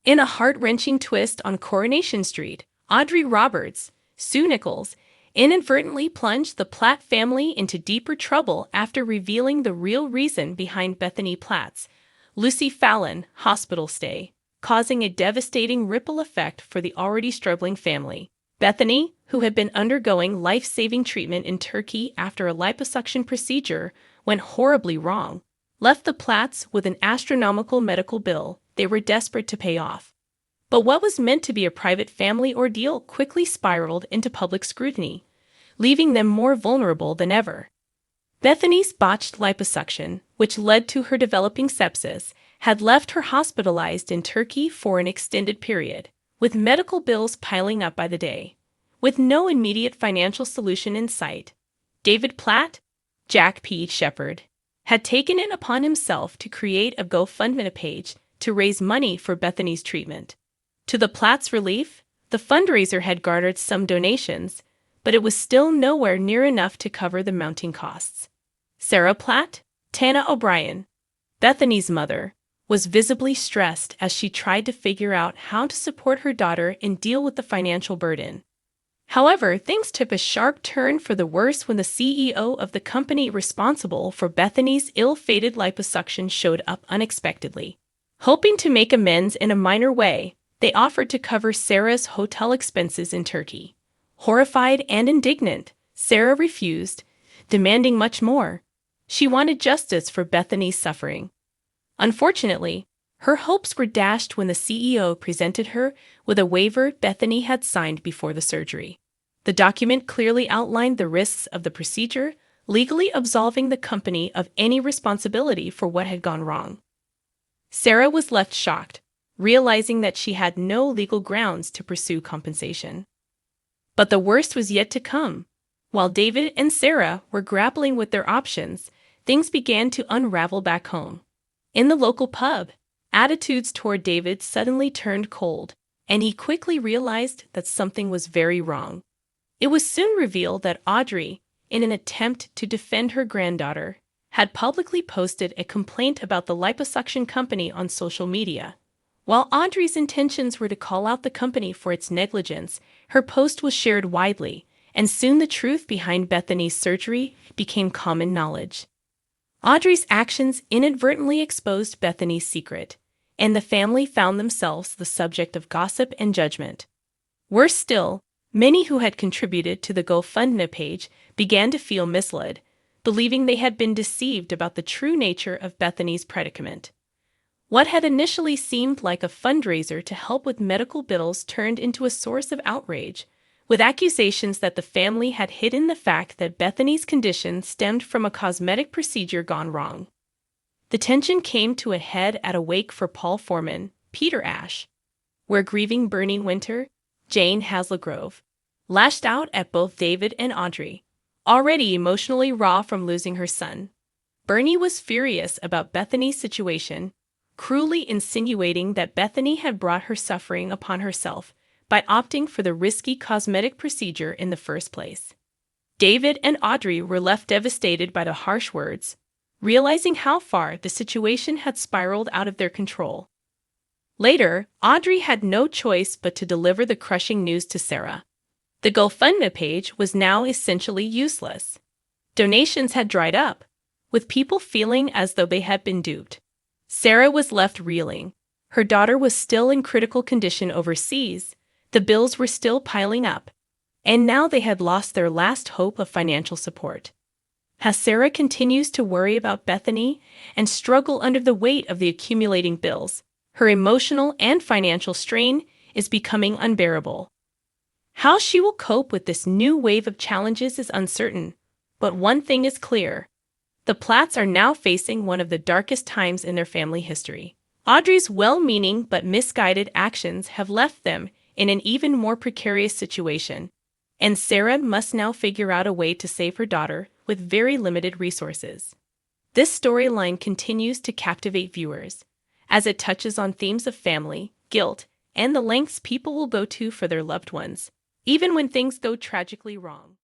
In a heart-wrenching twist on Coronation Street, Audrey Roberts, Sue Nichols, inadvertently plunged the Platt family into deeper trouble after revealing the real reason behind Bethany Platt's Lucy Fallon hospital stay, causing a devastating ripple effect for the already struggling family. Bethany, who had been undergoing life-saving treatment in Turkey after a liposuction procedure went horribly wrong, left the Platts with an astronomical medical bill they were desperate to pay off. But what was meant to be a private family ordeal quickly spiraled into public scrutiny, leaving them more vulnerable than ever. Bethany's botched liposuction, which led to her developing sepsis, had left her hospitalized in Turkey for an extended period, with medical bills piling up by the day. With no immediate financial solution in sight, David Platt, Jack P. Shepherd, had taken it upon himself to create a GoFundMe page to raise money for Bethany's treatment. To the Platts' relief, the fundraiser had garnered some donations, but it was still nowhere near enough to cover the mounting costs. Sarah Platt, Tana O'Brien, Bethany's mother, was visibly stressed as she tried to figure out how to support her daughter and deal with the financial burden. However, things took a sharp turn for the worse when the CEO of the company responsible for Bethany's ill-fated liposuction showed up unexpectedly. Hoping to make amends in a minor way, they offered to cover Sarah's hotel expenses in Turkey. Horrified and indignant, Sarah refused, demanding much more. She wanted justice for Bethany's suffering. Unfortunately, her hopes were dashed when the CEO presented her with a waiver Bethany had signed before the surgery. The document clearly outlined the risks of the procedure, legally absolving the company of any responsibility for what had gone wrong. Sarah was left shocked, realizing that she had no legal grounds to pursue compensation. But the worst was yet to come. While David and Sarah were grappling with their options, things began to unravel back home. In the local pub, attitudes toward David suddenly turned cold, and he quickly realized that something was very wrong. It was soon revealed that Audrey, in an attempt to defend her granddaughter, had publicly posted a complaint about the liposuction company on social media. While Audrey's intentions were to call out the company for its negligence, her post was shared widely, and soon the truth behind Bethany's surgery became common knowledge. Audrey's actions inadvertently exposed Bethany's secret, and the family found themselves the subject of gossip and judgment. Worse still, many who had contributed to the GoFundMe page began to feel misled, believing they had been deceived about the true nature of Bethany's predicament. What had initially seemed like a fundraiser to help with medical bills turned into a source of outrage, with accusations that the family had hidden the fact that Bethany's condition stemmed from a cosmetic procedure gone wrong. The tension came to a head at a wake for Paul Foreman, Peter Ash, where grieving Bernie Winter, Jane Haslegrove, lashed out at both David and Audrey, already emotionally raw from losing her son. Bernie was furious about Bethany's situation, cruelly insinuating that Bethany had brought her suffering upon herself by opting for the risky cosmetic procedure in the first place. David and Audrey were left devastated by the harsh words, realizing how far the situation had spiraled out of their control. Later, Audrey had no choice but to deliver the crushing news to Sarah. The GoFundMe page was now essentially useless. Donations had dried up, with people feeling as though they had been duped. Sarah was left reeling. Her daughter was still in critical condition overseas, the bills were still piling up, and now they had lost their last hope of financial support. As Sarah continues to worry about Bethany and struggle under the weight of the accumulating bills, her emotional and financial strain is becoming unbearable. How she will cope with this new wave of challenges is uncertain, but one thing is clear. The Platts are now facing one of the darkest times in their family history. Audrey's well-meaning but misguided actions have left them in an even more precarious situation, and Sarah must now figure out a way to save her daughter with very limited resources. This storyline continues to captivate viewers, as it touches on themes of family, guilt, and the lengths people will go to for their loved ones, even when things go tragically wrong.